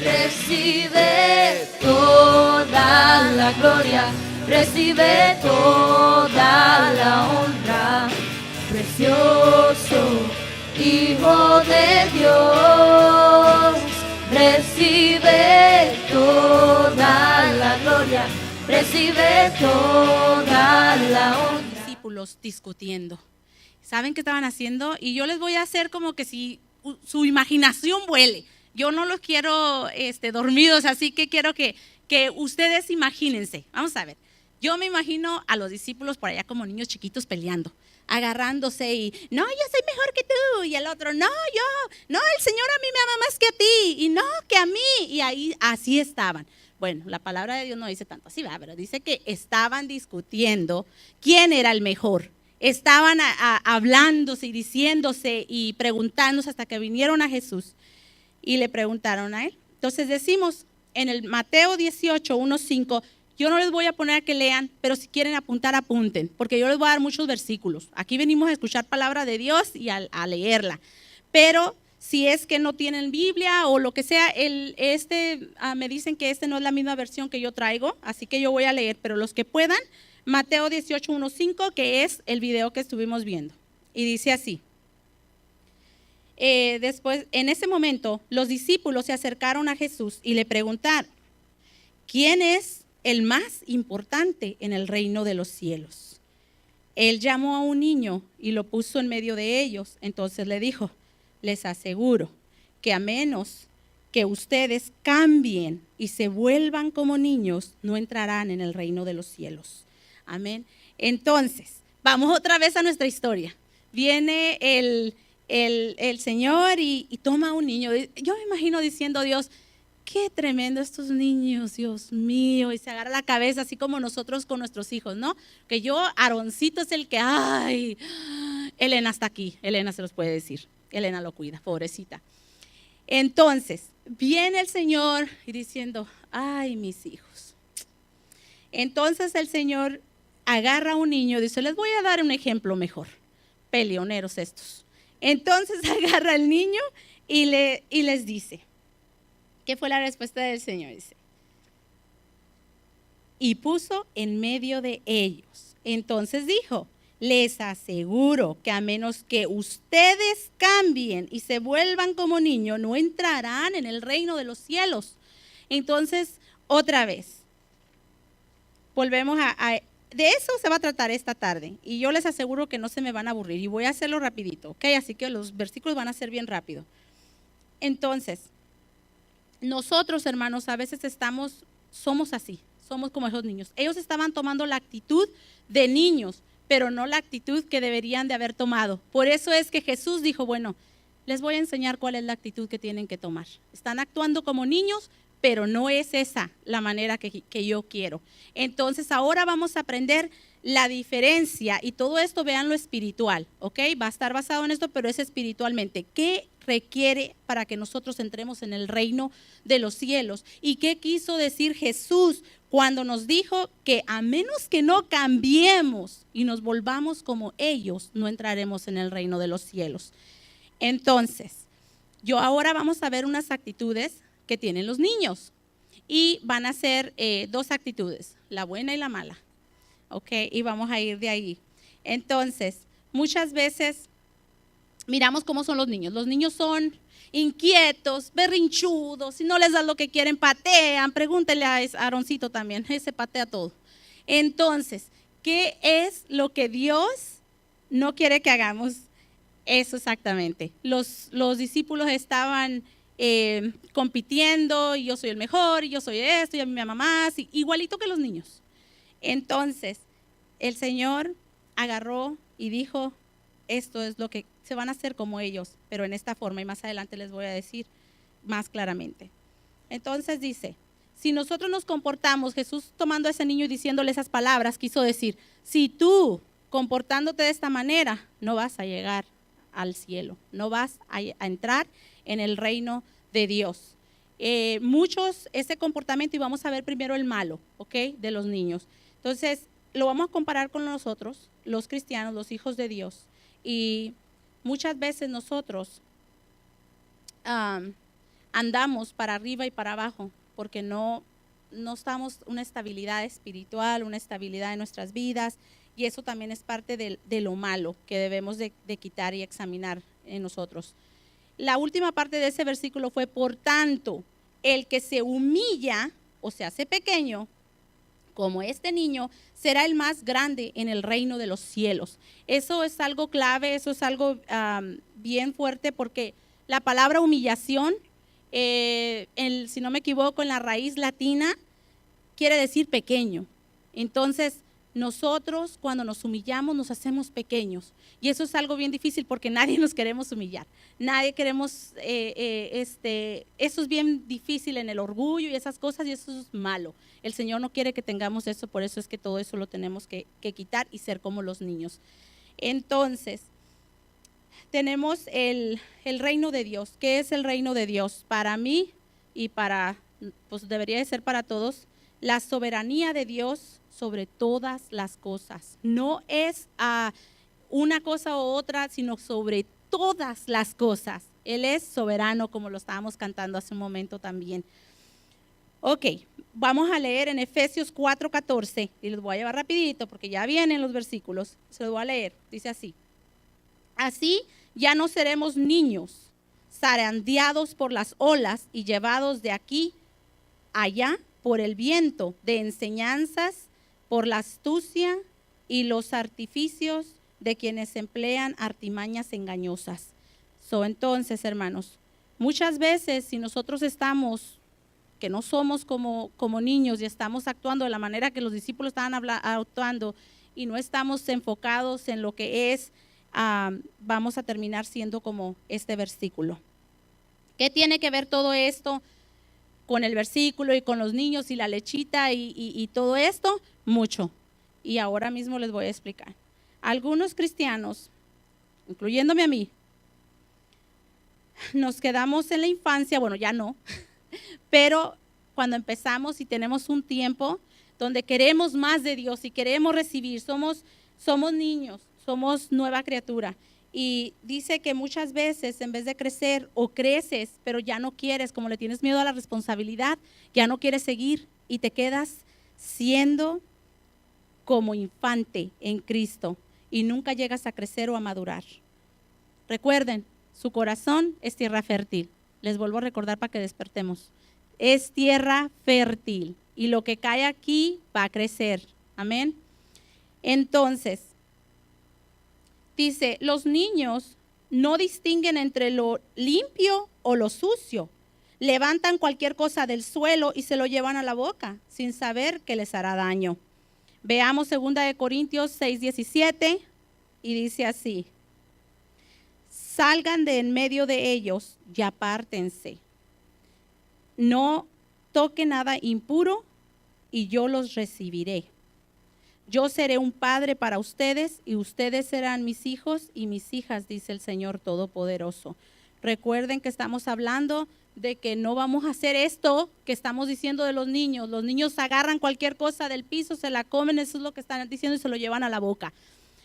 recibe toda la gloria, recibe toda la honra. Precioso Hijo de Dios, recibe toda la gloria, recibe toda la honra. Discípulos discutiendo. ¿Saben qué estaban haciendo? Y yo les voy a hacer como que si su imaginación vuele. Yo no los quiero dormidos, así que quiero que ustedes imagínense. Vamos a ver. Yo me imagino a los discípulos por allá como niños chiquitos peleando, agarrándose y, no, yo soy mejor que tú. Y el otro, no, el Señor a mí me ama más que a ti. Y no, que a mí. Y ahí así estaban. Bueno, la palabra de Dios no dice tanto así, pero dice que estaban discutiendo quién era el mejor. Estaban hablándose y diciéndose y preguntándose hasta que vinieron a Jesús y le preguntaron a él. Entonces decimos en el Mateo 18, 1, 5, yo no les voy a poner a que lean, pero si quieren apuntar, apunten, porque yo les voy a dar muchos versículos. Aquí venimos a escuchar palabra de Dios y a leerla. Pero si es que no tienen Biblia o lo que sea, me dicen que no es la misma versión que yo traigo, así que yo voy a leer, pero los que puedan, Mateo 18, 1, 5, que es el video que estuvimos viendo. Y dice así. Después, en ese momento, los discípulos se acercaron a Jesús y le preguntaron, ¿quién es el más importante en el reino de los cielos? Él llamó a un niño y lo puso en medio de ellos. Entonces le dijo, les aseguro que a menos que ustedes cambien y se vuelvan como niños, no entrarán en el reino de los cielos. Amén. Entonces, vamos otra vez a nuestra historia. Viene el Señor y toma a un niño. Yo me imagino diciendo Dios, qué tremendo estos niños, Dios mío, y se agarra la cabeza así como nosotros con nuestros hijos, ¿no? Que Aaroncito es el que, ay, Elena está aquí, Elena se los puede decir, Elena lo cuida, pobrecita. Entonces, viene el Señor y diciendo, ay, mis hijos. Entonces el Señor agarra a un niño y dice, les voy a dar un ejemplo mejor, peleoneros estos. Entonces agarra al niño y les dice, ¿qué fue la respuesta del Señor? Dice, y puso en medio de ellos. Entonces dijo, les aseguro que a menos que ustedes cambien y se vuelvan como niños, no entrarán en el reino de los cielos. Entonces, otra vez, volvemos de eso se va a tratar esta tarde. Y yo les aseguro que no se me van a aburrir. Y voy a hacerlo rapidito, ¿ok? Así que los versículos van a ser bien rápido. Entonces, nosotros, hermanos, a veces somos así, somos como esos niños. Ellos estaban tomando la actitud de niños, pero no la actitud que deberían de haber tomado. Por eso es que Jesús dijo, bueno, les voy a enseñar cuál es la actitud que tienen que tomar. Están actuando como niños, pero no es esa la manera que yo quiero. Entonces ahora vamos a aprender la diferencia y todo esto vean lo espiritual, ¿ok? Va a estar basado en esto, pero es espiritualmente. ¿Qué requiere para que nosotros entremos en el reino de los cielos? ¿Y qué quiso decir Jesús cuando nos dijo que a menos que no cambiemos y nos volvamos como ellos, no entraremos en el reino de los cielos? Entonces, ahora vamos a ver unas actitudes que tienen los niños y van a ser dos actitudes, la buena y la mala, ¿ok? Y vamos a ir de ahí. Entonces, muchas veces miramos cómo son los niños. Los niños son inquietos, berrinchudos, si no les das lo que quieren, patean. Pregúntele a Aaroncito también, ese patea todo. Entonces, ¿qué es lo que Dios no quiere que hagamos? Eso exactamente. Los discípulos estaban compitiendo, y yo soy el mejor, y yo soy esto, y a mí me ama más, igualito que los niños. Entonces, el Señor agarró y dijo, esto es lo que se van a hacer como ellos, pero en esta forma, y más adelante les voy a decir más claramente. Entonces dice, si nosotros nos comportamos, Jesús tomando a ese niño y diciéndole esas palabras, quiso decir, si tú comportándote de esta manera, no vas a llegar al cielo, no vas a entrar en el reino de Dios. Muchos ese comportamiento, y vamos a ver primero el malo, ¿ok? De los niños. Entonces, lo vamos a comparar con nosotros, los cristianos, los hijos de Dios. Y muchas veces nosotros andamos para arriba y para abajo, porque no estamos una estabilidad espiritual, una estabilidad en nuestras vidas, y eso también es parte de lo malo que debemos de quitar y examinar en nosotros. La última parte de ese versículo fue: por tanto, el que se humilla o se hace pequeño, como este niño, será el más grande en el reino de los cielos. Eso es algo clave, eso es algo bien fuerte, porque la palabra humillación, si no me equivoco, en la raíz latina, quiere decir pequeño. Entonces, nosotros cuando nos humillamos nos hacemos pequeños, y eso es algo bien difícil, porque nadie nos queremos humillar, nadie queremos, eso es bien difícil en el orgullo y esas cosas, y eso es malo. El Señor no quiere que tengamos eso, por eso es que todo eso lo tenemos que quitar y ser como los niños. Entonces, tenemos el reino de Dios. ¿Qué es el reino de Dios? Para mí y pues debería de ser para todos, la soberanía de Dios sobre todas las cosas. No es una cosa u otra, sino sobre todas las cosas. Él es soberano, como lo estábamos cantando hace un momento también. Ok, vamos a leer en Efesios 4:14, y los voy a llevar rapidito porque ya vienen los versículos. Se los voy a leer, dice así: así ya no seremos niños, zarandeados por las olas y llevados de aquí allá por el viento de enseñanzas, por la astucia y los artificios de quienes emplean artimañas engañosas. Entonces, hermanos, muchas veces si nosotros estamos, que no somos como niños y estamos actuando de la manera que los discípulos estaban actuando, y no estamos enfocados en lo que es, vamos a terminar siendo como este versículo. ¿Qué tiene que ver todo esto con el versículo y con los niños y la lechita y todo esto? Mucho. Y ahora mismo les voy a explicar. Algunos cristianos, incluyéndome a mí, nos quedamos en la infancia, bueno, ya no, pero cuando empezamos y tenemos un tiempo donde queremos más de Dios y queremos recibir, somos niños, somos nueva criatura. Y dice que muchas veces en vez de crecer, o creces, pero ya no quieres, como le tienes miedo a la responsabilidad, ya no quieres seguir y te quedas siendo como infante en Cristo y nunca llegas a crecer o a madurar. Recuerden, su corazón es tierra fértil. Les vuelvo a recordar para que despertemos. Es tierra fértil y lo que cae aquí va a crecer. Amén. Entonces, dice, los niños no distinguen entre lo limpio o lo sucio. Levantan cualquier cosa del suelo y se lo llevan a la boca, sin saber que les hará daño. Veamos 2 Corintios 6:17, y dice así: salgan de en medio de ellos y apártense. No toquen nada impuro y yo los recibiré. Yo seré un padre para ustedes y ustedes serán mis hijos y mis hijas, dice el Señor Todopoderoso. Recuerden que estamos hablando de que no vamos a hacer esto que estamos diciendo de los niños. Los niños agarran cualquier cosa del piso, se la comen, eso es lo que están diciendo, y se lo llevan a la boca.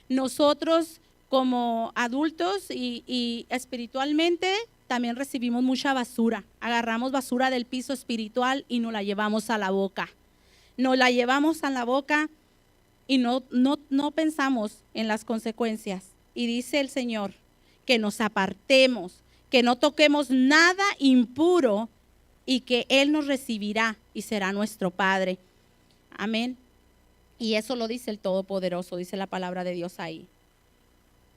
Nosotros como adultos y espiritualmente también recibimos mucha basura. Agarramos basura del piso espiritual y nos la llevamos a la boca. Nos la llevamos a la boca y no pensamos en las consecuencias. Y dice el Señor que nos apartemos, que no toquemos nada impuro y que Él nos recibirá y será nuestro Padre. Amén. Y eso lo dice el Todopoderoso, dice la palabra de Dios ahí.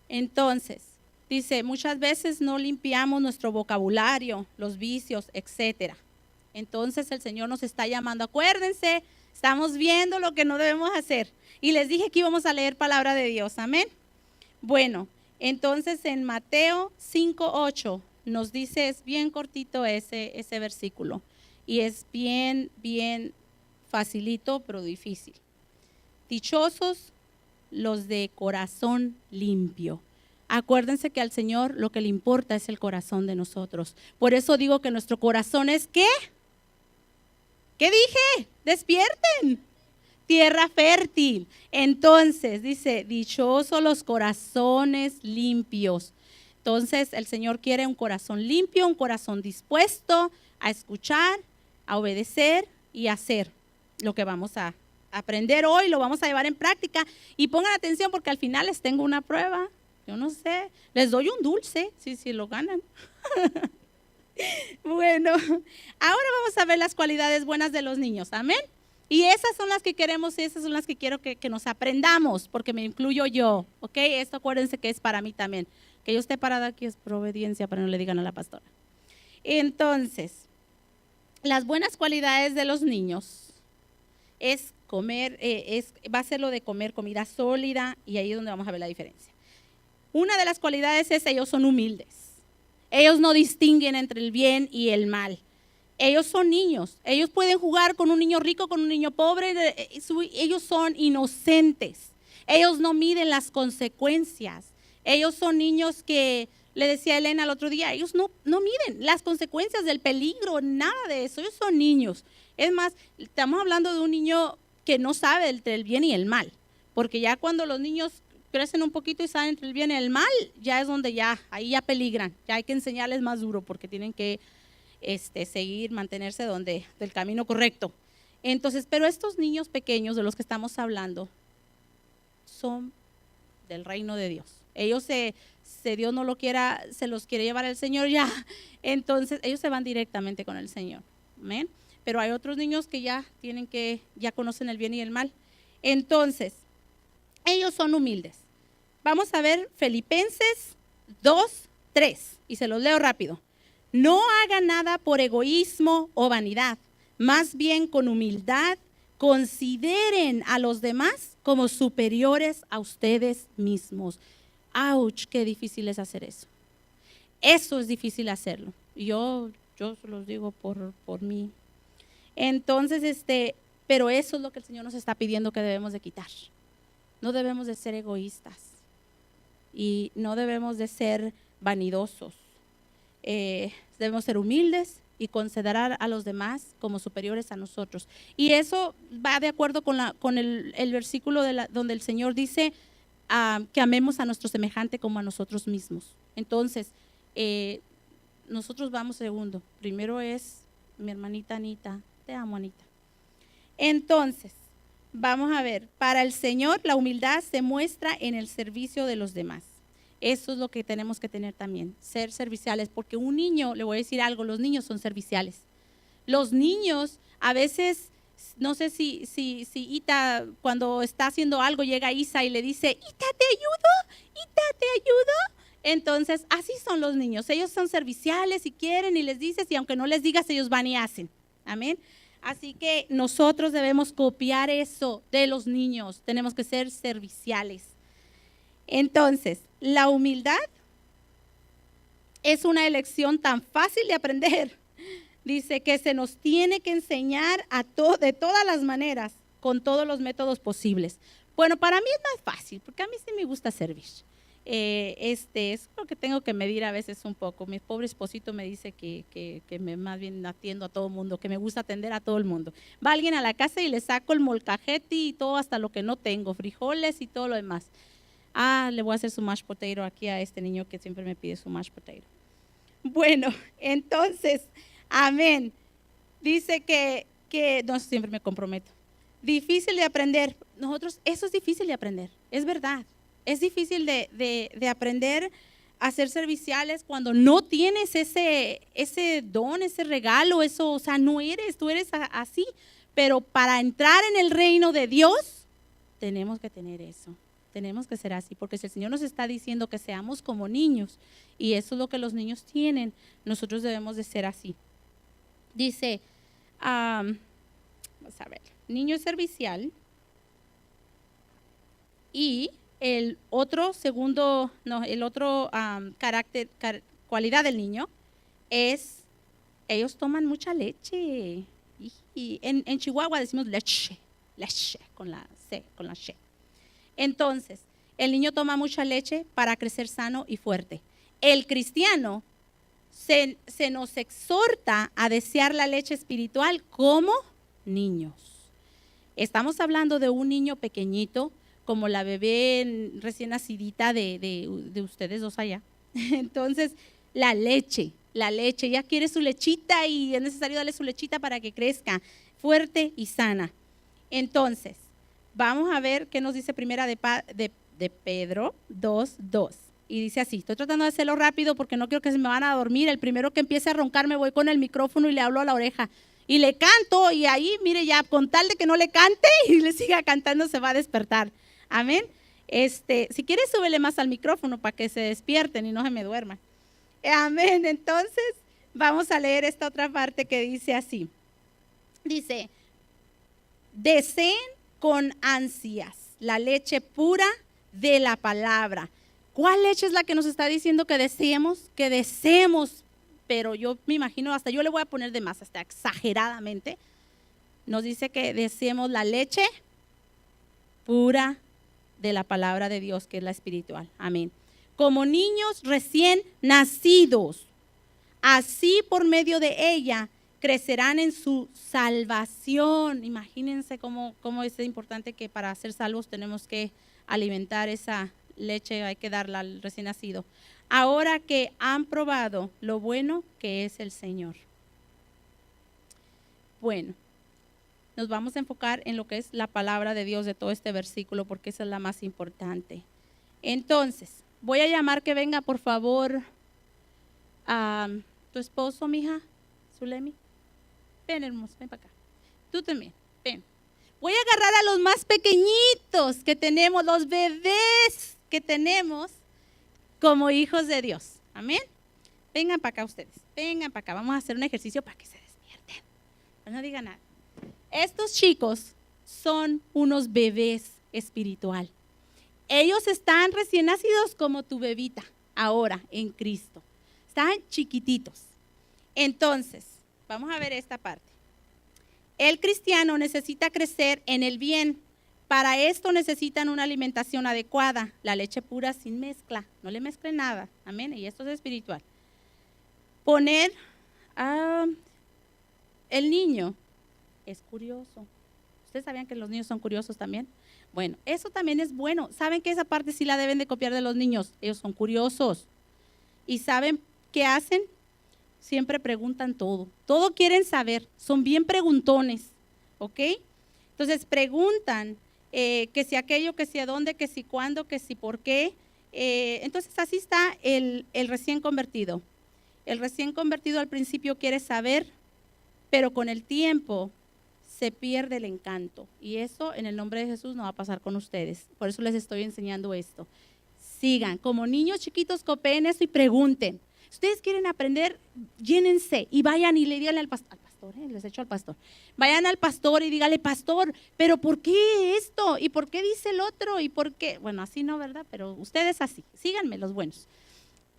Entonces, dice, muchas veces no limpiamos nuestro vocabulario, los vicios, etcétera. Entonces el Señor nos está llamando. Acuérdense, estamos viendo lo que no debemos hacer. Y les dije que íbamos a leer palabra de Dios. Amén. Bueno, entonces en Mateo 5:8 nos dice, es bien cortito ese versículo. Y es bien facilito, pero difícil. Dichosos los de corazón limpio. Acuérdense que al Señor lo que le importa es el corazón de nosotros. Por eso digo que nuestro corazón es ¿qué? ¿Qué dije? Despierten. Tierra fértil. Entonces dice, dichosos los corazones limpios. Entonces el Señor quiere un corazón limpio, un corazón dispuesto a escuchar, a obedecer y a hacer lo que vamos a aprender hoy, lo vamos a llevar en práctica. Y pongan atención porque al final les tengo una prueba. Yo no sé, les doy un dulce si lo ganan. Bueno, ahora vamos a ver las cualidades buenas de los niños, amén. Y esas son las que queremos y esas son las que quiero que nos aprendamos, porque me incluyo yo, ¿ok? Esto acuérdense que es para mí también. Que yo esté parada aquí es por obediencia, para no le digan a la pastora. Entonces, las buenas cualidades de los niños es comer, va a ser lo de comer comida sólida, y ahí es donde vamos a ver la diferencia. Una de las cualidades es ellos son humildes. Ellos no distinguen entre el bien y el mal. Ellos son niños. Ellos pueden jugar con un niño rico, con un niño pobre. Ellos son inocentes. Ellos no miden las consecuencias. Ellos son niños que, le decía a Elena el otro día, ellos no miden las consecuencias del peligro, nada de eso. Ellos son niños. Es más, estamos hablando de un niño que no sabe entre el bien y el mal. Porque ya cuando los niños crecen un poquito y saben entre el bien y el mal, ya es donde ahí ya peligran. Ya hay que enseñarles más duro porque tienen que seguir, mantenerse del camino correcto. Entonces, pero estos niños pequeños de los que estamos hablando son del reino de Dios. Ellos Dios no lo quiera, se los quiere llevar el Señor ya. Entonces, ellos se van directamente con el Señor. Amén. Pero hay otros niños que ya conocen el bien y el mal. Entonces, ellos son humildes. Vamos a ver Filipenses 2:3 y se los leo rápido. No hagan nada por egoísmo o vanidad, más bien con humildad consideren a los demás como superiores a ustedes mismos. ¡Auch! Qué difícil es hacer eso. Eso es difícil hacerlo. Yo se los digo por mí. Entonces, pero eso es lo que el Señor nos está pidiendo que debemos de quitar. No debemos de ser egoístas y no debemos de ser vanidosos. Debemos ser humildes y considerar a los demás como superiores a nosotros. Y eso va de acuerdo con el versículo donde el Señor dice que amemos a nuestro semejante como a nosotros mismos. Entonces, nosotros vamos segundo. Primero es mi hermanita Anita. Te amo, Anita. Entonces, vamos a ver, para el Señor la humildad se muestra en el servicio de los demás. Eso es lo que tenemos que tener también, ser serviciales, porque un niño, le voy a decir algo, los niños son serviciales. Los niños a veces, no sé si Ita cuando está haciendo algo llega Isa y le dice, Ita, ¿te ayudo? Ita, ¿te ayudo? Entonces, así son los niños, ellos son serviciales y quieren y les dices y aunque no les digas, ellos van y hacen. Amén. Así que nosotros debemos copiar eso de los niños, tenemos que ser serviciales. Entonces, la humildad es una elección tan fácil de aprender. Dice que se nos tiene que enseñar de todas las maneras, con todos los métodos posibles. Bueno, para mí es más fácil, porque a mí sí me gusta servir. Es lo que tengo que medir a veces un poco. Mi pobre esposito me dice que más bien atiendo a todo el mundo, que me gusta atender a todo el mundo. Va alguien a la casa y le saco el molcajete y todo hasta lo que no tengo, frijoles y todo lo demás. Le voy a hacer su mashed potato aquí a este niño que siempre me pide su mashed potato. Bueno, entonces, amén. Dice que no, siempre me comprometo. Difícil de aprender. Nosotros, eso es difícil de aprender, es verdad. Es difícil de aprender a ser serviciales cuando no tienes ese don, ese regalo, eso, o sea, tú eres así. Pero para entrar en el reino de Dios, tenemos que tener eso. Tenemos que ser así, porque si el Señor nos está diciendo que seamos como niños, y eso es lo que los niños tienen, nosotros debemos de ser así. Dice, vamos a ver, niño es servicial, y el otro cualidad del niño es, ellos toman mucha leche, y en Chihuahua decimos leche, con la C, con la she. Entonces, el niño toma mucha leche para crecer sano y fuerte. El cristiano se nos exhorta a desear la leche espiritual como niños. Estamos hablando de un niño pequeñito, como la bebé recién nacidita de ustedes dos allá. Entonces, la leche, ella quiere su lechita y es necesario darle su lechita para que crezca fuerte y sana. Entonces, vamos a ver qué nos dice primera de Pedro 2:2. Y dice así, estoy tratando de hacerlo rápido porque no quiero que se me van a dormir. El primero que empiece a roncar me voy con el micrófono y le hablo a la oreja. Y le canto y ahí, mire ya, con tal de que no le cante y le siga cantando se va a despertar. Amén. Si quieres súbele más al micrófono para que se despierten y no se me duerman. Amén. Entonces, vamos a leer esta otra parte que dice así. Dice, deseen con ansias la leche pura de la palabra. ¿Cuál leche es la que nos está diciendo que deseemos? Que deseemos, pero yo me imagino, hasta yo le voy a poner de más, hasta exageradamente. Nos dice que deseemos la leche pura de la palabra de Dios, que es la espiritual. Amén. Como niños recién nacidos, así por medio de ella crecerán en su salvación. Imagínense cómo es importante que para ser salvos tenemos que alimentar esa leche, hay que darla al recién nacido. Ahora que han probado lo bueno que es el Señor. Bueno, nos vamos a enfocar en lo que es la palabra de Dios de todo este versículo, porque esa es la más importante. Entonces, voy a llamar que venga, por favor, a tu esposo, mija, Zulemi. Ven, hermoso, ven para acá. Tú también, ven. Voy a agarrar a los más pequeñitos que tenemos, los bebés que tenemos como hijos de Dios. Amén. Vengan para acá ustedes, vengan para acá. Vamos a hacer un ejercicio para que se despierten. No digan nada. Estos chicos son unos bebés espiritual. Ellos están recién nacidos como tu bebita, ahora en Cristo. Están chiquititos. Entonces, vamos a ver esta parte. El cristiano necesita crecer en el bien. Para esto necesitan una alimentación adecuada, la leche pura sin mezcla, no le mezclen nada, amén, y esto es espiritual. Poner el niño es curioso. ¿Ustedes sabían que los niños son curiosos también? Bueno, eso también es bueno. ¿Saben que esa parte sí la deben de copiar de los niños? Ellos son curiosos. ¿Y saben qué hacen? Siempre preguntan todo quieren saber, son bien preguntones, ¿ok? Entonces preguntan que si aquello, que si a dónde, que si cuándo, que si por qué. Entonces así está el recién convertido. El recién convertido al principio quiere saber, pero con el tiempo se pierde el encanto. Y eso en el nombre de Jesús no va a pasar con ustedes. Por eso les estoy enseñando esto. Sigan, como niños chiquitos, copien eso y pregunten. Si ustedes quieren aprender, llénense y vayan y le digan al pastor, les echo al pastor. Vayan al pastor y dígale, pastor, pero ¿por qué esto? ¿Y por qué dice el otro? ¿Y por qué? Bueno, así no, ¿verdad? Pero ustedes así, síganme los buenos.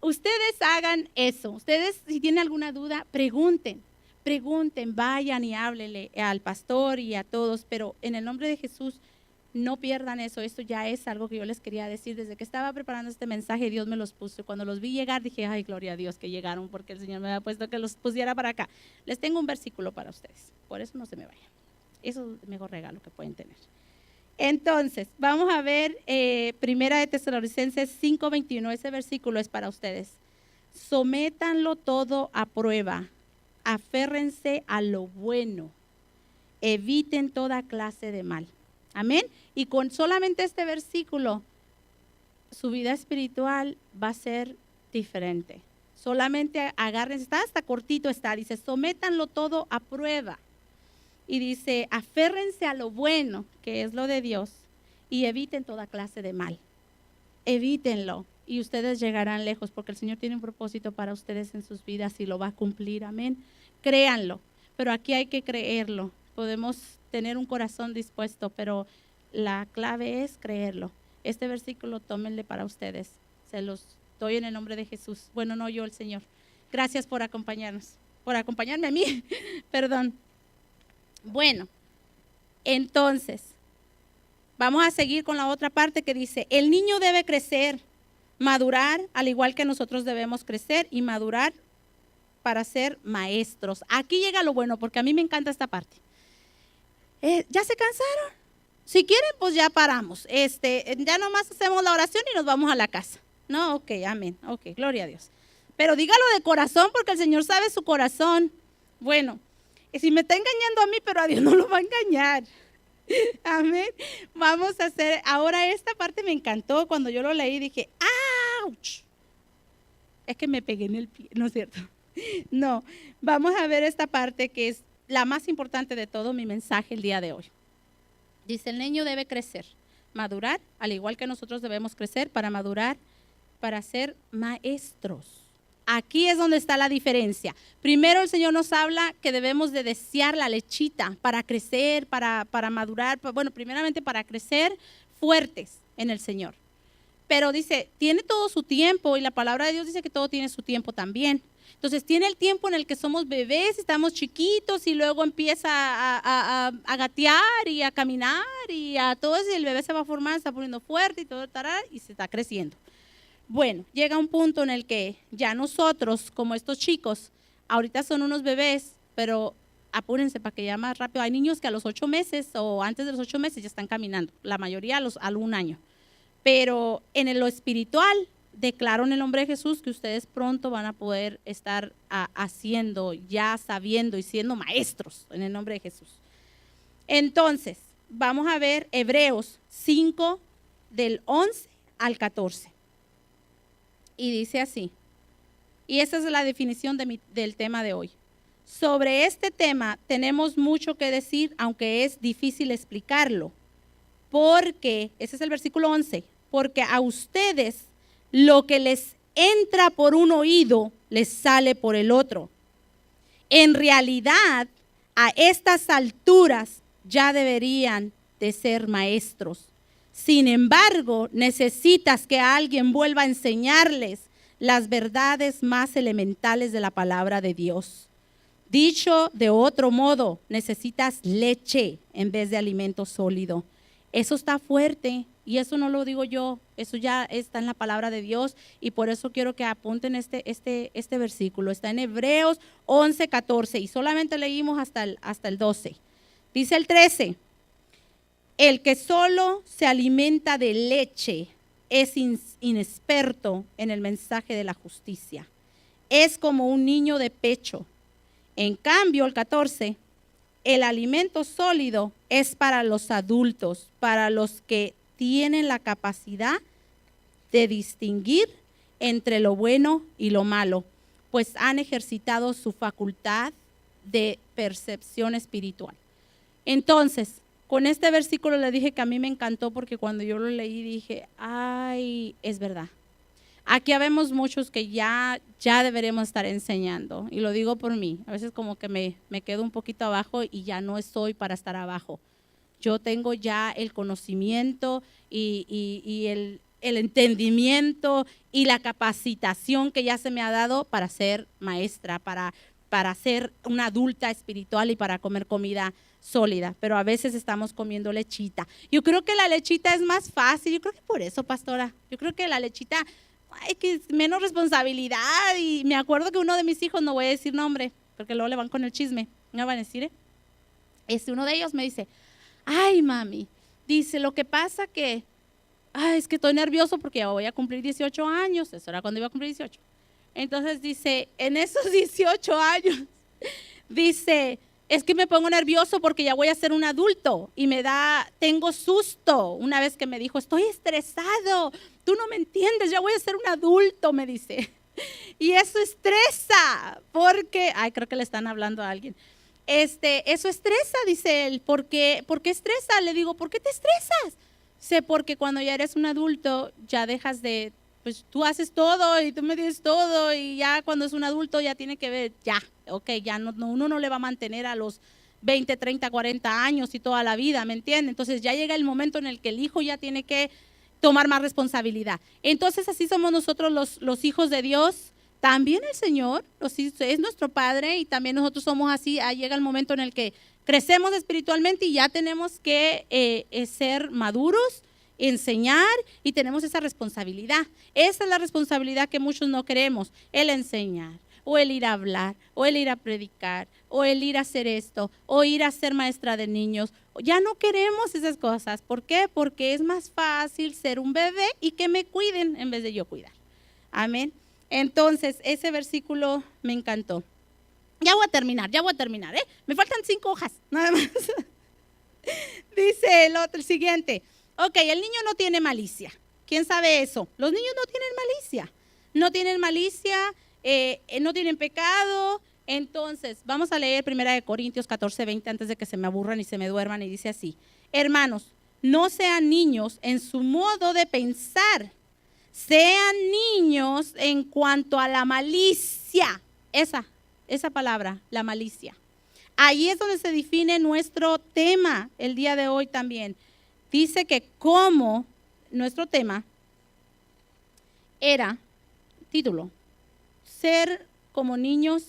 Ustedes hagan eso. Ustedes, si tienen alguna duda, pregunten, vayan y háblenle al pastor y a todos, pero en el nombre de Jesús, no pierdan eso. Esto ya es algo que yo les quería decir. Desde que estaba preparando este mensaje, Dios me los puso. Cuando los vi llegar, dije, ay, gloria a Dios que llegaron, porque el Señor me había puesto que los pusiera para acá. Les tengo un versículo para ustedes, por eso no se me vayan. Eso es el mejor regalo que pueden tener. Entonces, vamos a ver Primera de Tesalonicenses 5:21. Ese versículo es para ustedes. Sométanlo todo a prueba, aférrense a lo bueno, eviten toda clase de mal. Amén. Y con solamente este versículo, su vida espiritual va a ser diferente. Solamente agárrense, está hasta cortito está, dice, sométanlo todo a prueba. Y dice, aférrense a lo bueno, que es lo de Dios, y eviten toda clase de mal. Evítenlo y ustedes llegarán lejos, porque el Señor tiene un propósito para ustedes en sus vidas y lo va a cumplir. Amén. Créanlo, pero aquí hay que creerlo. Podemos tener un corazón dispuesto, pero la clave es creerlo. Este versículo tómenle para ustedes. Se los doy en el nombre de Jesús. Bueno, no yo, el Señor. Gracias por acompañarnos, por acompañarme a mí. Perdón. Bueno, entonces, vamos a seguir con la otra parte que dice, el niño debe crecer, madurar, al igual que nosotros debemos crecer y madurar para ser maestros. Aquí llega lo bueno, porque a mí me encanta esta parte. ¿Ya se cansaron? Si quieren, pues ya paramos. Ya nomás hacemos la oración y nos vamos a la casa. No, ok, amén. Ok, gloria a Dios. Pero dígalo de corazón porque el Señor sabe su corazón. Bueno, si me está engañando a mí, pero a Dios no lo va a engañar. Amén. Vamos a hacer, ahora esta parte me encantó. Cuando yo lo leí dije, ¡ouch! Es que me pegué en el pie, ¿no es cierto? No, vamos a ver esta parte que es la más importante de todo mi mensaje el día de hoy. Dice, el niño debe crecer, madurar, al igual que nosotros debemos crecer para madurar, para ser maestros. Aquí es donde está la diferencia. Primero el Señor nos habla que debemos de desear la lechita para crecer, para madurar, bueno, primeramente para crecer fuertes en el Señor. Pero dice, tiene todo su tiempo y la palabra de Dios dice que todo tiene su tiempo también. Entonces tiene el tiempo en el que somos bebés, estamos chiquitos y luego empieza a gatear y a caminar y a todo eso y el bebé se va a formar, se está poniendo fuerte y todo y se está creciendo. Bueno, llega un punto en el que ya nosotros, como estos chicos, ahorita son unos bebés, pero apúrense para que ya más rápido. Hay niños que a los 8 meses o antes de los 8 meses ya están caminando, la mayoría a 1 año. Pero en lo espiritual, declaro en el nombre de Jesús que ustedes pronto van a poder estar haciendo, ya sabiendo y siendo maestros en el nombre de Jesús. Entonces, vamos a ver Hebreos 5 del 11 al 14. Y dice así, y esa es la definición del tema de hoy. Sobre este tema tenemos mucho que decir, aunque es difícil explicarlo, porque, ese es el versículo 11, porque a ustedes lo que les entra por un oído les sale por el otro. En realidad, a estas alturas ya deberían de ser maestros. Sin embargo, necesitas que alguien vuelva a enseñarles las verdades más elementales de la palabra de Dios. Dicho de otro modo, necesitas leche en vez de alimento sólido. Eso está fuerte y eso no lo digo yo, eso ya está en la palabra de Dios y por eso quiero que apunten este versículo. Está en Hebreos 11, 14 y solamente leímos hasta el 12. Dice el 13. El que solo se alimenta de leche es inexperto en el mensaje de la justicia. Es como un niño de pecho. En cambio, el 14, el alimento sólido es para los adultos, para los que tienen la capacidad de distinguir entre lo bueno y lo malo, pues han ejercitado su facultad de percepción espiritual. Entonces, con este versículo le dije que a mí me encantó porque cuando yo lo leí dije, ay, es verdad. Aquí habemos muchos que ya deberemos estar enseñando y lo digo por mí. A veces como que me quedo un poquito abajo y ya no estoy para estar abajo. Yo tengo ya el conocimiento y el entendimiento y la capacitación que ya se me ha dado para ser maestra, para ser una adulta espiritual y para comer comida sólida, pero a veces estamos comiendo lechita. Yo creo que la lechita es más fácil, yo creo que por eso, pastora, yo creo que la lechita hay que menos responsabilidad y me acuerdo que uno de mis hijos, no voy a decir nombre, porque luego le van con el chisme, no van a decir, uno de ellos me dice, ay mami, dice, lo que pasa que, es que estoy nervioso porque ya voy a cumplir 18 años, eso era cuando iba a cumplir 18. Entonces dice, en esos 18 años, dice, es que me pongo nervioso porque ya voy a ser un adulto y tengo susto. Una vez que me dijo, estoy estresado, tú no me entiendes, ya voy a ser un adulto, me dice. Y eso estresa, porque, creo que le están hablando a alguien. Eso estresa, dice él, ¿por qué estresa? Le digo, ¿por qué te estresas? Sé, porque cuando ya eres un adulto, ya dejas de, pues tú haces todo y tú me dices todo y ya cuando es un adulto ya tiene que ver, ya uno no le va a mantener a los 20, 30, 40 años y toda la vida, ¿me entiende? Entonces ya llega el momento en el que el hijo ya tiene que tomar más responsabilidad. Entonces así somos nosotros los hijos de Dios, también el Señor es nuestro Padre y también nosotros somos así, llega el momento en el que crecemos espiritualmente y ya tenemos que ser maduros, enseñar y tenemos esa responsabilidad. Esa es la responsabilidad que muchos no queremos, el enseñar, o el ir a hablar, o el ir a predicar, o el ir a hacer esto, o ir a ser maestra de niños. Ya no queremos esas cosas. ¿Por qué? Porque es más fácil ser un bebé y que me cuiden en vez de yo cuidar. Amén. Entonces, ese versículo me encantó. Ya voy a terminar, ¿eh? Me faltan 5 hojas, nada más. Dice el siguiente. Ok, el niño no tiene malicia. ¿Quién sabe eso? Los niños no tienen malicia. No tienen malicia, no tienen pecado. Entonces, vamos a leer 1 Corintios 14:20 antes de que se me aburran y se me duerman. Y dice así: hermanos, no sean niños en su modo de pensar. Sean niños en cuanto a la malicia. Esa palabra, la malicia. Ahí es donde se define nuestro tema el día de hoy también. Dice que como nuestro tema era, título, ser como niños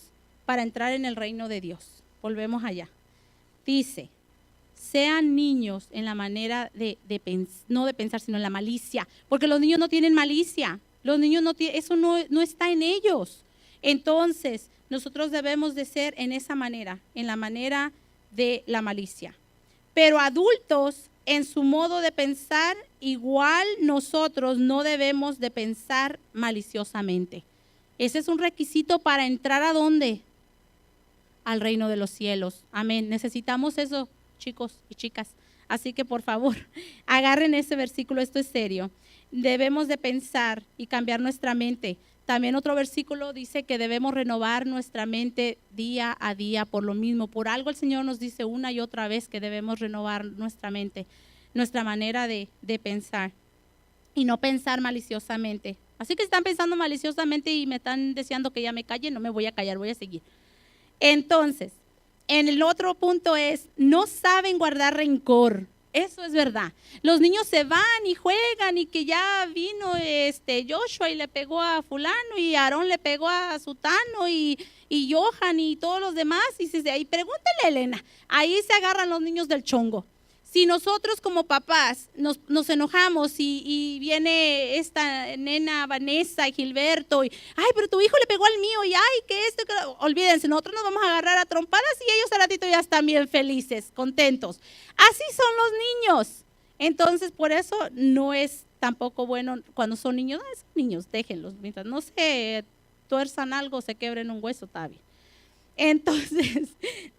para entrar en el reino de Dios. Volvemos allá. Dice, sean niños en la manera no de pensar, sino en la malicia. Porque los niños no tienen malicia. Los niños eso no está en ellos. Entonces, nosotros debemos de ser en esa manera, en la manera de la malicia. Pero adultos, en su modo de pensar, igual nosotros no debemos de pensar maliciosamente. Ese es un requisito para entrar ¿a dónde? Al reino de los cielos. Amén. Necesitamos eso, chicos y chicas. Así que por favor, agarren ese versículo, esto es serio. Debemos de pensar y cambiar nuestra mente. También otro versículo dice que debemos renovar nuestra mente día a día por lo mismo. Por algo el Señor nos dice una y otra vez que debemos renovar nuestra mente, nuestra manera de pensar y no pensar maliciosamente. Así que si están pensando maliciosamente y me están deseando que ya me calle, no me voy a callar, voy a seguir. Entonces, en el otro punto es, no saben guardar rencor. Eso es verdad. Los niños se van y juegan y que ya vino Joshua y le pegó a fulano y Aarón le pegó a Sutano y Johan y todos los demás. Y pregúntale a Elena, ahí se agarran los niños del chongo. Si nosotros como papás nos enojamos y viene esta nena Vanessa y Gilberto y ay, pero tu hijo le pegó al mío y ay, que esto, que olvídense, nosotros nos vamos a agarrar a trompadas y ellos al ratito ya están bien felices, contentos. Así son los niños. Entonces, por eso no es tampoco bueno cuando son niños. Son niños, déjenlos, mientras no se tuerzan algo, se quebren un hueso, está bien. Entonces,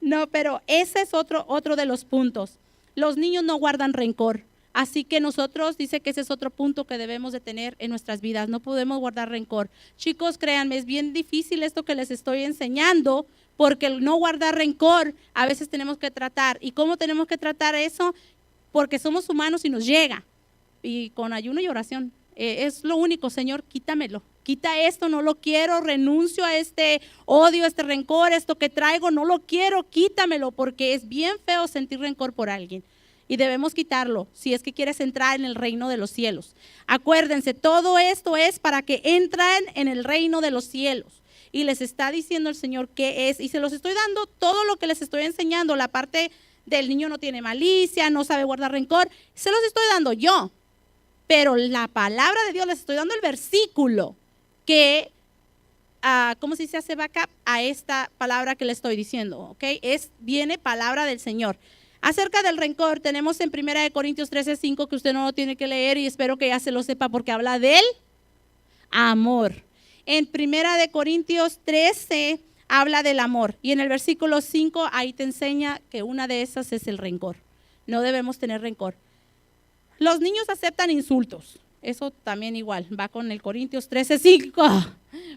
no, pero ese es otro de los puntos. Los niños no guardan rencor, así que nosotros, dice que ese es otro punto que debemos de tener en nuestras vidas, no podemos guardar rencor. Chicos, créanme, es bien difícil esto que les estoy enseñando, porque el no guardar rencor, a veces tenemos que tratar. ¿Y cómo tenemos que tratar eso? Porque somos humanos y nos llega, y con ayuno y oración. Es lo único, Señor, quítamelo. Quita esto, no lo quiero, renuncio a este odio, a este rencor, esto que traigo, no lo quiero, quítamelo, porque es bien feo sentir rencor por alguien. Y debemos quitarlo si es que quieres entrar en el reino de los cielos. Acuérdense, todo esto es para que entren en el reino de los cielos. Y les está diciendo el Señor qué es, y se los estoy dando todo lo que les estoy enseñando, la parte del niño no tiene malicia, no sabe guardar rencor, se los estoy dando yo. Pero la palabra de Dios, les estoy dando el versículo que, ¿cómo se hace backup a esta palabra que le estoy diciendo? ¿Ok? Viene palabra del Señor. Acerca del rencor, tenemos en 1 Corintios 13:5, que usted no lo tiene que leer y espero que ya se lo sepa porque habla del amor. En 1 Corintios 13 habla del amor y en el versículo 5 ahí te enseña que una de esas es el rencor. No debemos tener rencor. Los niños aceptan insultos. Eso también igual, va con el Corintios 13:5,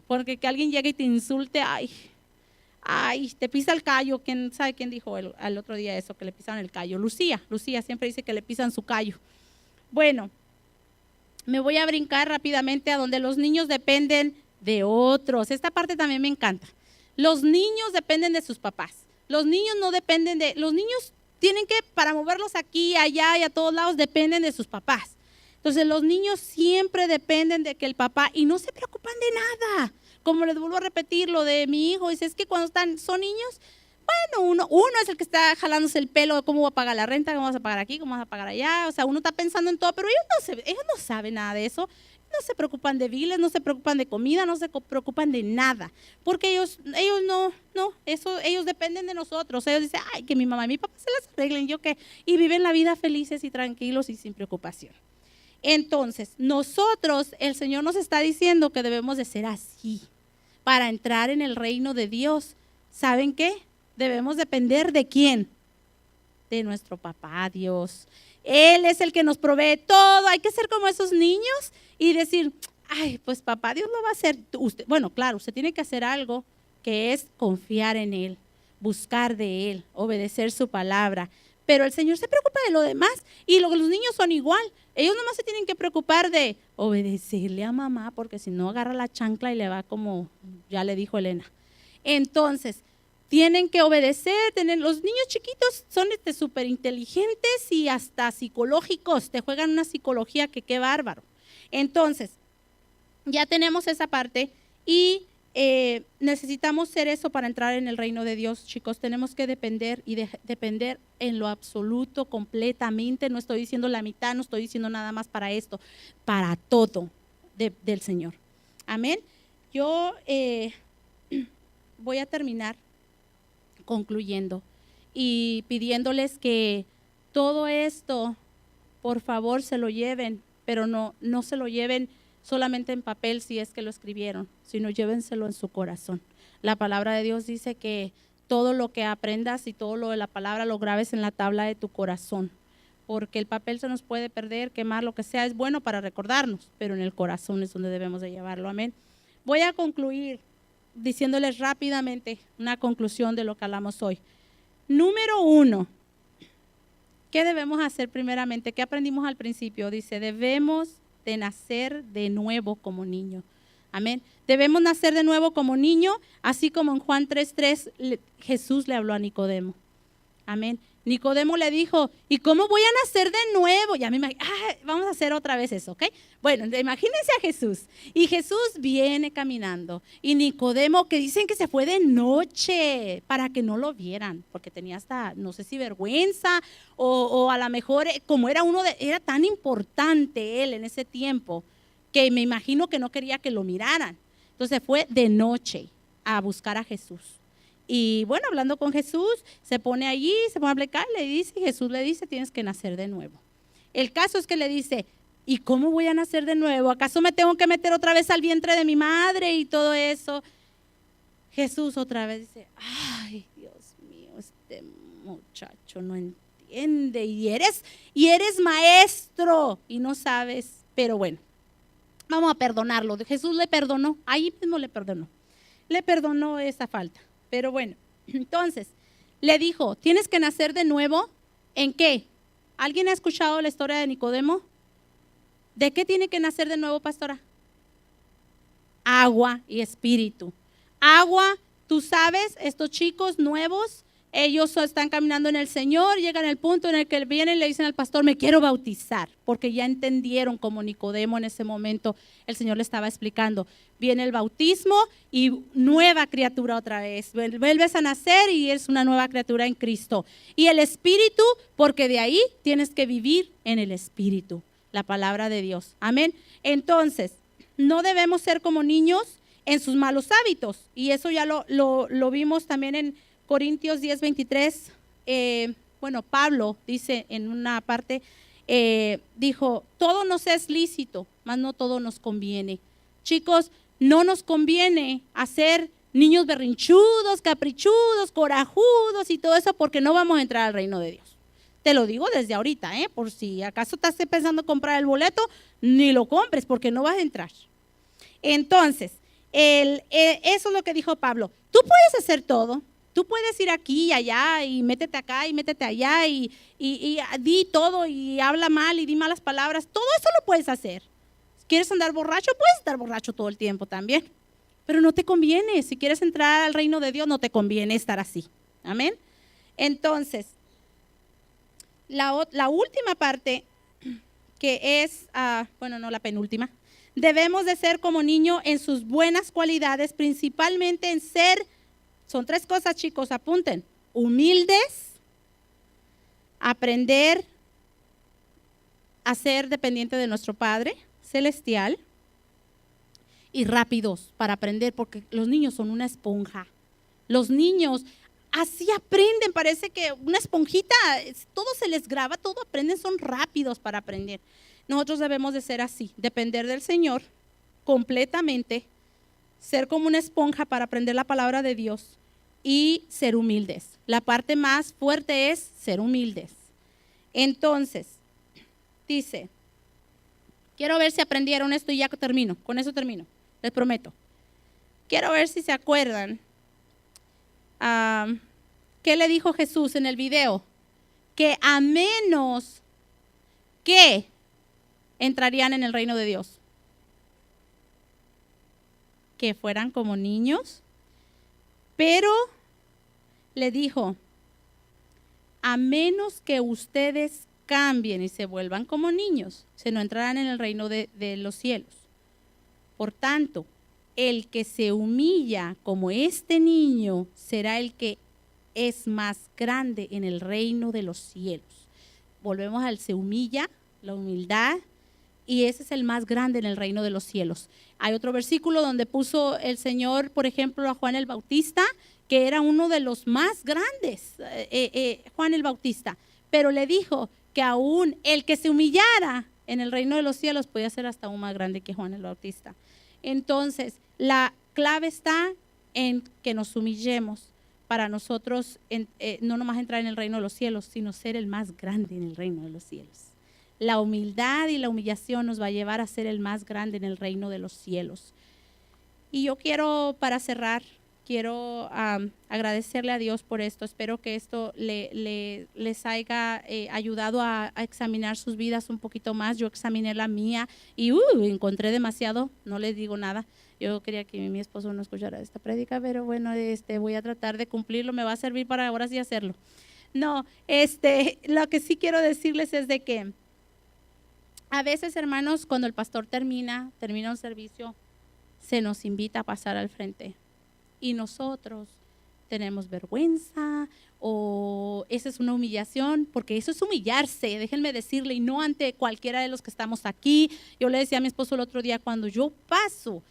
porque que alguien llegue y te insulte, ay, te pisa el callo. ¿Quién sabe quién dijo al otro día eso, que le pisaron el callo? Lucía siempre dice que le pisan su callo. Bueno, me voy a brincar rápidamente a donde los niños dependen de otros. Esta parte también me encanta. Los niños dependen de sus papás. Los niños no dependen los niños tienen que, para moverlos aquí, allá y a todos lados, dependen de sus papás. Entonces los niños siempre dependen de que el papá, y no se preocupan de nada. Como les vuelvo a repetir lo de mi hijo, dice, es que cuando son niños, bueno, uno es el que está jalándose el pelo de cómo va a pagar la renta, cómo vas a pagar aquí, cómo vas a pagar allá. O sea, uno está pensando en todo, pero ellos no saben nada de eso. No se preocupan de biles, no se preocupan de comida, no se preocupan de nada. Porque ellos ellos dependen de nosotros. Ellos dicen, ay, que mi mamá y mi papá se las arreglen, yo qué. Y viven la vida felices y tranquilos y sin preocupación. Entonces, nosotros, el Señor nos está diciendo que debemos de ser así para entrar en el reino de Dios. ¿Saben qué? Debemos depender ¿de quién? De nuestro papá Dios. Él es el que nos provee todo. Hay que ser como esos niños y decir, ay, pues papá Dios lo va a hacer. Usted, bueno, claro, usted tiene que hacer algo que es confiar en Él, buscar de Él, obedecer su palabra. Pero el Señor se preocupa de lo demás y los niños son igual. Ellos nomás se tienen que preocupar de obedecerle a mamá, porque si no agarra la chancla y le va como ya le dijo Elena. Entonces, tienen que obedecer. Los niños chiquitos son súper inteligentes y hasta psicológicos. Te juegan una psicología que qué bárbaro. Entonces, ya tenemos esa parte y necesitamos ser eso para entrar en el reino de Dios, chicos. Tenemos que depender y depender en lo absoluto, completamente. No estoy diciendo la mitad, no estoy diciendo nada más para esto, para todo del Señor. Amén. Yo voy a terminar concluyendo y pidiéndoles que todo esto, por favor, se lo lleven, pero no se lo lleven solamente en papel si es que lo escribieron, sino llévenselo en su corazón. La palabra de Dios dice que todo lo que aprendas y todo lo de la palabra lo grabes en la tabla de tu corazón, porque el papel se nos puede perder, quemar, lo que sea, es bueno para recordarnos, pero en el corazón es donde debemos de llevarlo. Amén. Voy a concluir diciéndoles rápidamente una conclusión de lo que hablamos hoy. Número 1, ¿qué debemos hacer primeramente? ¿Qué aprendimos al principio? Dice, debemos de nacer de nuevo como niño. Amén. Debemos nacer de nuevo como niño, así como en Juan 3:3 Jesús le habló a Nicodemo. Amén. Nicodemo le dijo, ¿y cómo voy a nacer de nuevo? Y a mí vamos a hacer otra vez eso, ¿ok? Bueno, imagínense a Jesús. Y Jesús viene caminando. Y Nicodemo, que dicen que se fue de noche para que no lo vieran, porque tenía hasta, no sé si vergüenza, o a lo mejor, como era era tan importante él en ese tiempo, que me imagino que no quería que lo miraran. Entonces fue de noche a buscar a Jesús. Y bueno, hablando con Jesús, se pone allí, se pone a hablar, le dice, y Jesús le dice, tienes que nacer de nuevo. El caso es que le dice, ¿y cómo voy a nacer de nuevo? ¿Acaso me tengo que meter otra vez al vientre de mi madre y todo eso? Jesús otra vez dice, ay, Dios mío, este muchacho no entiende y eres maestro y no sabes, pero bueno, vamos a perdonarlo. Jesús le perdonó, ahí mismo le perdonó esa falta. Pero bueno, entonces le dijo, tienes que nacer de nuevo. ¿En qué? ¿Alguien ha escuchado la historia de Nicodemo? ¿De qué tiene que nacer de nuevo, pastora? Agua y espíritu. Agua, tú sabes, estos chicos nuevos, ellos están caminando en el Señor, llegan al punto en el que vienen y le dicen al pastor, me quiero bautizar, porque ya entendieron como Nicodemo en ese momento, el Señor le estaba explicando. Viene el bautismo y nueva criatura otra vez. Vuelves a nacer y eres una nueva criatura en Cristo. Y el espíritu, porque de ahí tienes que vivir en el espíritu, la palabra de Dios. Amén. Entonces, no debemos ser como niños en sus malos hábitos. Y eso ya lo vimos también en Corintios 10:23. Bueno, Pablo dice en una parte, dijo, todo nos es lícito, mas no todo nos conviene. Chicos, no nos conviene hacer niños berrinchudos, caprichudos, corajudos y todo eso, porque no vamos a entrar al reino de Dios. Te lo digo desde ahorita, por si acaso estás pensando comprar el boleto, ni lo compres porque no vas a entrar. Entonces, eso es lo que dijo Pablo. Tú puedes hacer todo. Tú puedes ir aquí y allá y métete acá y métete allá y di todo y habla mal y di malas palabras. Todo eso lo puedes hacer. ¿Quieres andar borracho? Puedes estar borracho todo el tiempo también. Pero no te conviene. Si quieres entrar al reino de Dios, no te conviene estar así. Amén. Entonces, la última parte, que es, bueno, no la penúltima. Debemos de ser como niño en sus buenas cualidades, principalmente en ser, son 3 cosas, chicos, apunten. Humildes, aprender a ser dependiente de nuestro Padre Celestial y rápidos para aprender, porque los niños son una esponja. Los niños así aprenden, parece que una esponjita, todo se les graba, todo aprenden, son rápidos para aprender. Nosotros debemos de ser así, depender del Señor completamente, ser como una esponja para aprender la palabra de Dios y ser humildes. La parte más fuerte es ser humildes. Entonces, dice, quiero ver si aprendieron esto y ya termino, con eso termino, les prometo. Quiero ver si se acuerdan, ¿qué le dijo Jesús en el video? Que a menos que entrarían en el reino de Dios. Que fueran como niños, pero le dijo, a menos que ustedes cambien y se vuelvan como niños, se no entrarán en el reino de los cielos. Por tanto, el que se humilla como este niño será el que es más grande en el reino de los cielos. Volvemos al se humilla, la humildad, y ese es el más grande en el reino de los cielos. Hay otro versículo donde puso el Señor, por ejemplo, a Juan el Bautista, que era uno de los más grandes, Juan el Bautista, pero le dijo que aún el que se humillara en el reino de los cielos podía ser hasta aún más grande que Juan el Bautista. Entonces, la clave está en que nos humillemos para nosotros no nomás entrar en el reino de los cielos, sino ser el más grande en el reino de los cielos. La humildad y la humillación nos va a llevar a ser el más grande en el reino de los cielos. Y yo quiero, para cerrar, quiero agradecerle a Dios por esto. Espero que esto les haya ayudado a examinar sus vidas un poquito más. Yo examiné la mía y encontré demasiado, no les digo nada. Yo quería que mi esposo no escuchara esta prédica, pero bueno, voy a tratar de cumplirlo. Me va a servir para ahora sí hacerlo. No, lo que sí quiero decirles es de que a veces, hermanos, cuando el pastor termina un servicio, se nos invita a pasar al frente. Y nosotros tenemos vergüenza o esa es una humillación, porque eso es humillarse, déjenme decirle, y no ante cualquiera de los que estamos aquí. Yo le decía a mi esposo el otro día, cuando yo paso,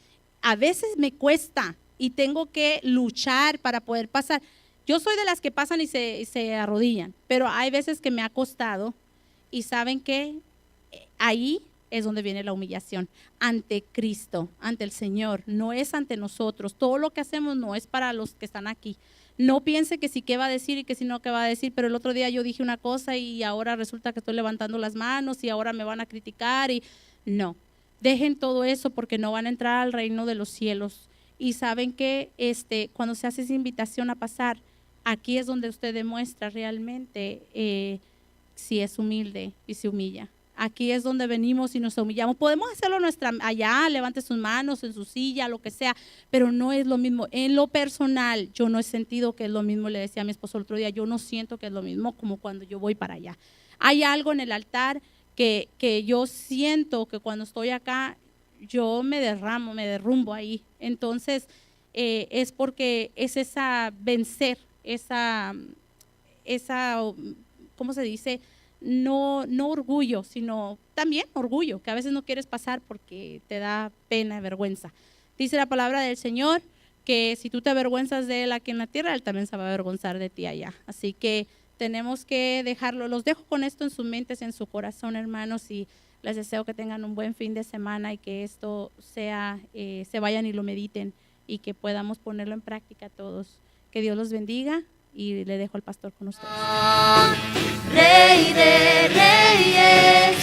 a veces me cuesta y tengo que luchar para poder pasar. Yo soy de las que pasan y se arrodillan, pero hay veces que me ha costado y saben que ahí es donde viene la humillación, ante Cristo, ante el Señor, no es ante nosotros. Todo lo que hacemos no es para los que están aquí. No piense que sí qué va a decir y que si no qué va a decir, pero el otro día yo dije una cosa y ahora resulta que estoy levantando las manos y ahora me van a criticar. Y no, dejen todo eso porque no van a entrar al reino de los cielos. Y saben que cuando se hace esa invitación a pasar, aquí es donde usted demuestra realmente si es humilde y se humilla. Aquí es donde venimos y nos humillamos. Podemos hacerlo allá, levante sus manos en su silla, lo que sea, pero no es lo mismo. En lo personal, yo no he sentido que es lo mismo. Le decía a mi esposo el otro día, yo no siento que es lo mismo como cuando yo voy para allá. Hay algo en el altar que yo siento que cuando estoy acá, yo me derrumbo ahí. Entonces, es porque es vencer, ¿cómo se dice? No orgullo, sino también orgullo, que a veces no quieres pasar porque te da pena, vergüenza. Dice la palabra del Señor que si tú te avergüenzas de Él aquí en la tierra, Él también se va a avergonzar de ti allá. Así que tenemos que dejarlo. Los dejo con esto en sus mentes, en su corazón, hermanos, y les deseo que tengan un buen fin de semana y que esto se vayan y lo mediten y que podamos ponerlo en práctica todos. Que Dios los bendiga. Y le dejo al pastor con ustedes. Rey de reyes,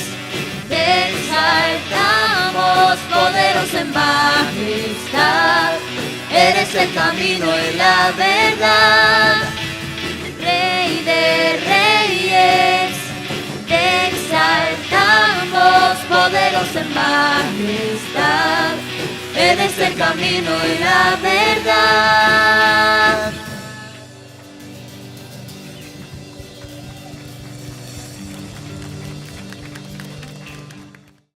te exaltamos, poderoso en majestad. Eres el camino y la verdad. Rey de reyes, te exaltamos, poderoso en majestad. Eres el camino y la verdad.